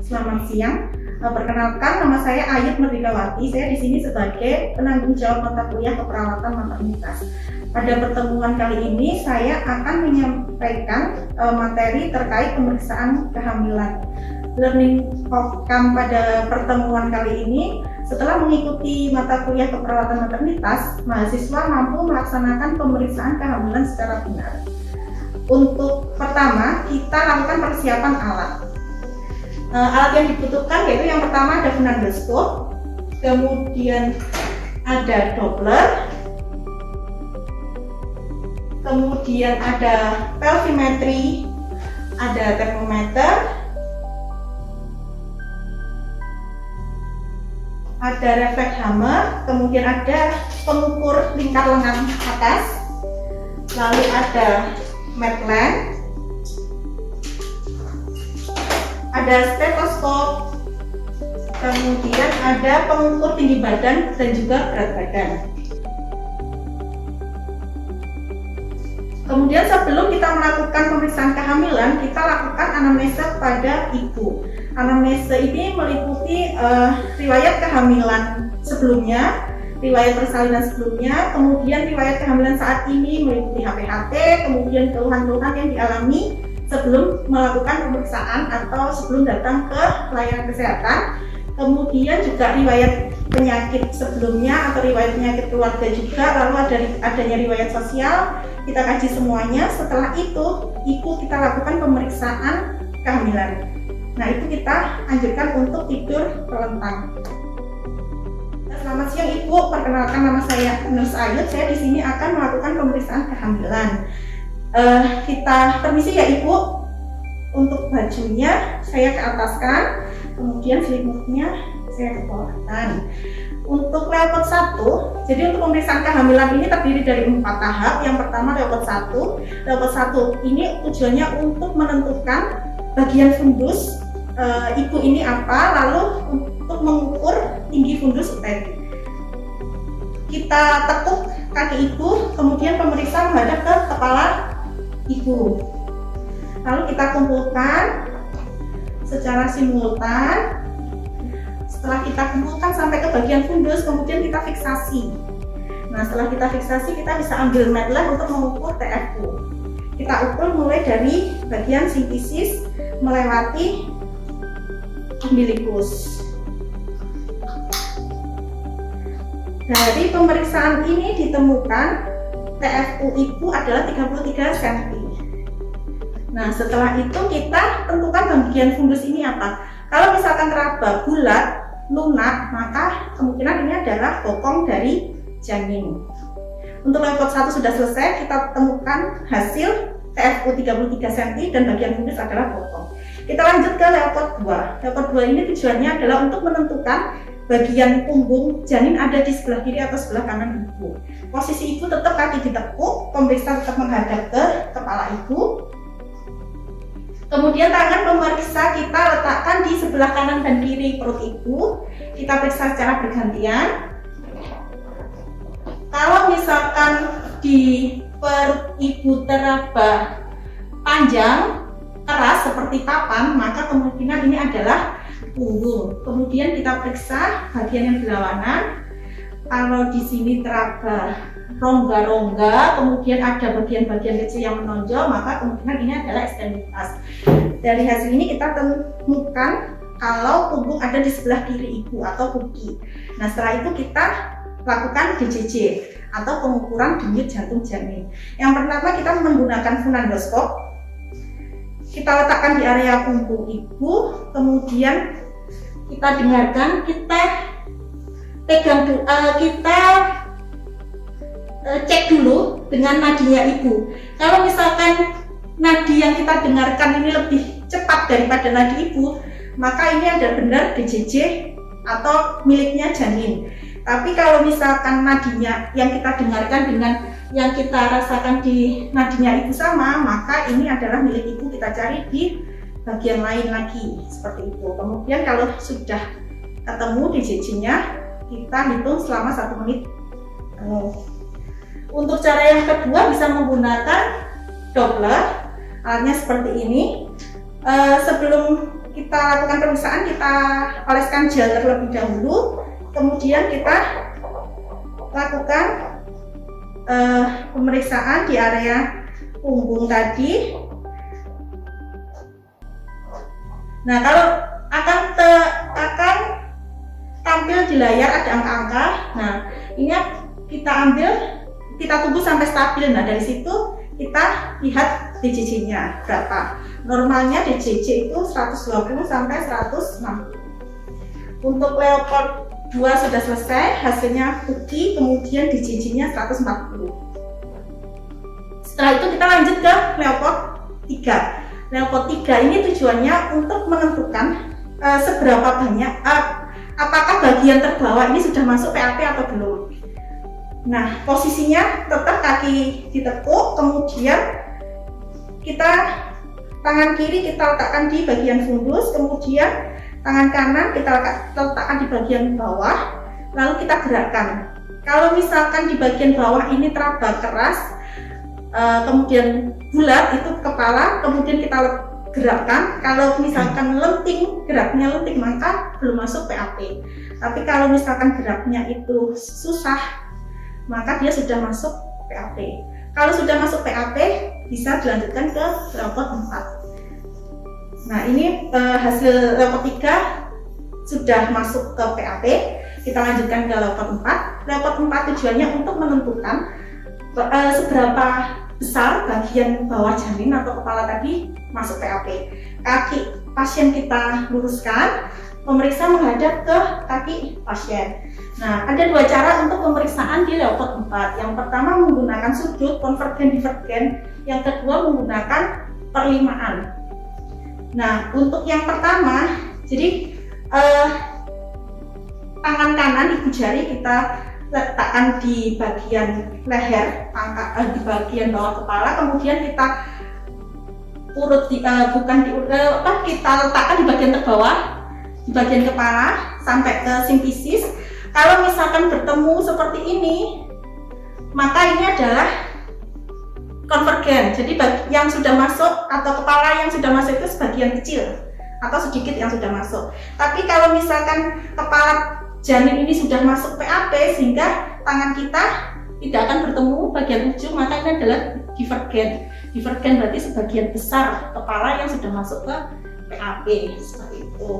Selamat siang. Perkenalkan, nama saya Ayut Merdikawati. Saya di sini sebagai penanggung jawab mata kuliah keperawatan maternitas. Pada pertemuan kali ini saya akan menyampaikan materi terkait pemeriksaan kehamilan. Learning outcome pada pertemuan kali ini, setelah mengikuti mata kuliah keperawatan maternitas, mahasiswa mampu melaksanakan pemeriksaan kehamilan secara benar. Untuk pertama, kita lakukan persiapan alat. Alat yang dibutuhkan yaitu yang pertama ada funendoskop, kemudian ada Doppler, kemudian ada pelvimetri, ada termometer, ada refleks hammer, kemudian ada pengukur lingkar lengan atas, lalu ada medline, ada stetoskop, kemudian ada pengukur tinggi badan dan juga berat badan. Kemudian sebelum kita melakukan pemeriksaan kehamilan, kita lakukan anamnesa pada ibu. Anamnesa ini meliputi riwayat kehamilan sebelumnya, riwayat persalinan sebelumnya, kemudian riwayat kehamilan saat ini meliputi HPHT, kemudian keluhan-keluhan yang dialami sebelum melakukan pemeriksaan atau sebelum datang ke layanan kesehatan, kemudian juga riwayat penyakit sebelumnya atau riwayat penyakit keluarga juga, lalu adanya riwayat sosial, kita kaji semuanya. Setelah itu, kita lakukan pemeriksaan kehamilan. Nah, itu kita anjurkan untuk tidur terlentang. Selamat siang Ibu, perkenalkan nama saya Nurse Ayut. Saya di sini akan melakukan pemeriksaan kehamilan. Kita permisi ya Ibu, untuk bajunya saya keataskan, kemudian selimutnya saya kebawahkan. Untuk leopard 1, jadi untuk pemeriksaan kehamilan ini terdiri dari 4 tahap. Yang pertama leopard 1. Leopard 1 ini tujuannya untuk menentukan bagian fundus ibu ini apa, lalu untuk mengukur tinggi fundus uteri. Kita tekuk kaki ibu, kemudian pemeriksa menghadap ke kepala ibu, lalu kita kumpulkan secara simultan. Setelah kita kumpulkan sampai ke bagian fundus, kemudian kita fiksasi. Nah, setelah kita fiksasi, kita bisa ambil medline untuk mengukur TFU. Kita ukur mulai dari bagian simfisis melewati umbilikus. Dari pemeriksaan ini ditemukan TFU ibu adalah 33 cm. Nah, setelah itu kita tentukan bagian fundus ini apa. Kalau misalkan teraba bulat, lunak, maka kemungkinan ini adalah bokong dari janin. Untuk leopard 1 sudah selesai, kita temukan hasil TFU 33 cm dan bagian fundus adalah bokong. Kita lanjut ke leopard 2. Leopard 2 ini tujuannya adalah untuk menentukan bagian punggung janin ada di sebelah kiri atau sebelah kanan ibu. Posisi ibu tetap kaki ditekuk, pemeriksa tetap menghadap ke kepala ibu. Kemudian tangan pemeriksa kita letakkan di sebelah kanan dan kiri perut ibu. Kita periksa secara bergantian. Kalau misalkan di perut ibu teraba panjang, keras seperti papan, maka kemungkinan ini adalah punggung. Kemudian kita periksa bagian yang berlawanan. Kalau di sini teraba rongga-rongga, kemudian ada bagian-bagian kecil yang menonjol, maka kemungkinan ini adalah ekstremitas. Dari hasil ini kita temukan kalau punggung ada di sebelah kiri ibu atau puki. Nah, setelah itu kita lakukan DJJ atau pengukuran denyut jantung janin. Yang pertama kita menggunakan funendoskop. Kita letakkan di area punggung ibu, kemudian kita dengarkan, kita pegang, kita cek dulu dengan nadinya ibu. Kalau misalkan nadi yang kita dengarkan ini lebih cepat daripada nadi ibu, maka ini ada benar DJJ atau miliknya janin. Tapi kalau misalkan nadinya yang kita dengarkan dengan yang kita rasakan di nadinya ibu sama, maka ini adalah milik ibu, kita cari di bagian lain lagi, seperti itu. Kemudian kalau sudah ketemu DJJ-nya, kita hitung selama 1 menit. Untuk cara yang kedua bisa menggunakan Doppler, alatnya seperti ini. Sebelum kita lakukan pemeriksaan, kita oleskan gel terlebih dahulu, kemudian kita lakukan pemeriksaan di area punggung tadi. Nah, kalau akan tampil di layar ada angka-angka. Nah, ini kita ambil, kita tunggu sampai stabil. Nah, dari situ kita lihat DJJ-nya berapa. Normalnya DJJ itu 120 sampai 160. Untuk Leopard 2 sudah selesai, hasilnya putih, kemudian DJJ-nya 140. Setelah itu kita lanjut ke Leopard 3. Leopard 3 ini tujuannya untuk menentukan seberapa banyak, apakah bagian terbawah ini sudah masuk PAP atau belum. Nah, posisinya tetap kaki ditekuk, kemudian kita tangan kiri kita letakkan di bagian fundus, kemudian tangan kanan kita letakkan di bagian bawah, lalu kita gerakkan. Kalau misalkan di bagian bawah ini teraba keras, kemudian bulat itu kepala, kemudian kita gerakkan. Kalau misalkan lenting, geraknya lenting, maka belum masuk PAP. Tapi kalau misalkan geraknya itu susah, maka dia sudah masuk PAP. Kalau sudah masuk PAP, bisa dilanjutkan ke Leopard 4. Nah, ini hasil Leopard 3 sudah masuk ke PAP. Kita lanjutkan ke Leopard 4. Leopard 4 tujuannya untuk menentukan seberapa besar bagian bawah janin atau kepala tadi masuk PAP. Kaki pasien kita luruskan, pemeriksa menghadap ke kaki pasien. Nah, ada 2 cara untuk pemeriksaan di Leopard 4. Yang pertama menggunakan sudut konvergen divergen, yang kedua menggunakan perlimaan. Nah, untuk yang pertama, jadi tangan kanan ibu jari kita letakkan di bagian leher, di bagian bawah kepala, kemudian kita urut kita letakkan di bagian terbawah, di bagian kepala sampai ke simfisis. Kalau misalkan bertemu seperti ini, maka ini adalah konvergen. Jadi yang sudah masuk atau kepala yang sudah masuk itu sebagian kecil atau sedikit yang sudah masuk. Tapi kalau misalkan kepala janin ini sudah masuk PAP sehingga tangan kita tidak akan bertemu bagian ujung, maka ini adalah divergen. Divergen berarti sebagian besar kepala yang sudah masuk ke PAP, seperti itu.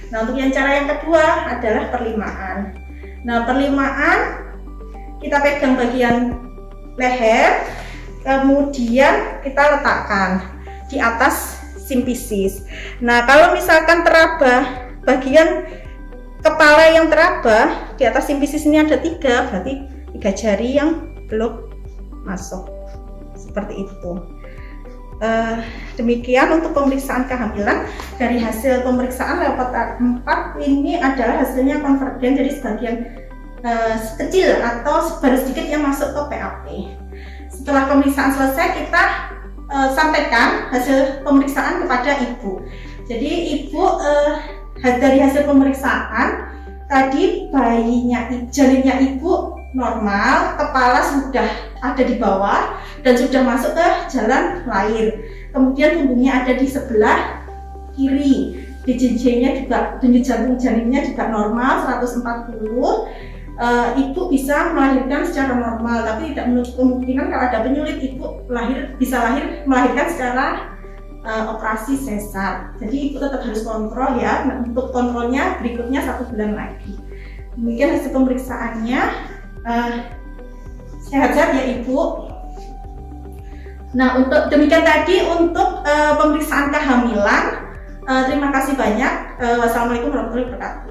Nah, untuk yang cara yang kedua adalah perlimaan. Nah, perlimaan kita pegang bagian leher, kemudian kita letakkan di atas simfisis. Nah, kalau misalkan teraba bagian kepala yang teraba di atas simfisis ini ada 3, berarti 3 jari yang belum masuk, seperti itu. Demikian untuk pemeriksaan kehamilan. Dari hasil pemeriksaan Leopard 4 ini adalah hasilnya konvergen, jadi sebagian kecil atau baru sedikit yang masuk ke PAP. Setelah pemeriksaan selesai, kita sampaikan hasil pemeriksaan kepada ibu. Jadi ibu dari hasil pemeriksaan tadi janinnya ibu normal, kepala sudah ada di bawah dan sudah masuk ke jalan lahir. Kemudian punggungnya ada di sebelah kiri. DJJ-nya juga, denyut jantung janinnya juga normal 140. Ibu bisa melahirkan secara normal, tapi tidak menutup kemungkinan kalau ada penyulit ibu bisa melahirkan secara operasi sesar. Jadi ibu tetap harus kontrol ya. Nah, untuk kontrolnya berikutnya 1 bulan lagi. Demikian hasil pemeriksaannya. Sehat-sehat ya ibu. Nah, untuk demikian tadi untuk pemeriksaan kehamilan. Terima kasih banyak. Wassalamualaikum warahmatullahi wabarakatuh.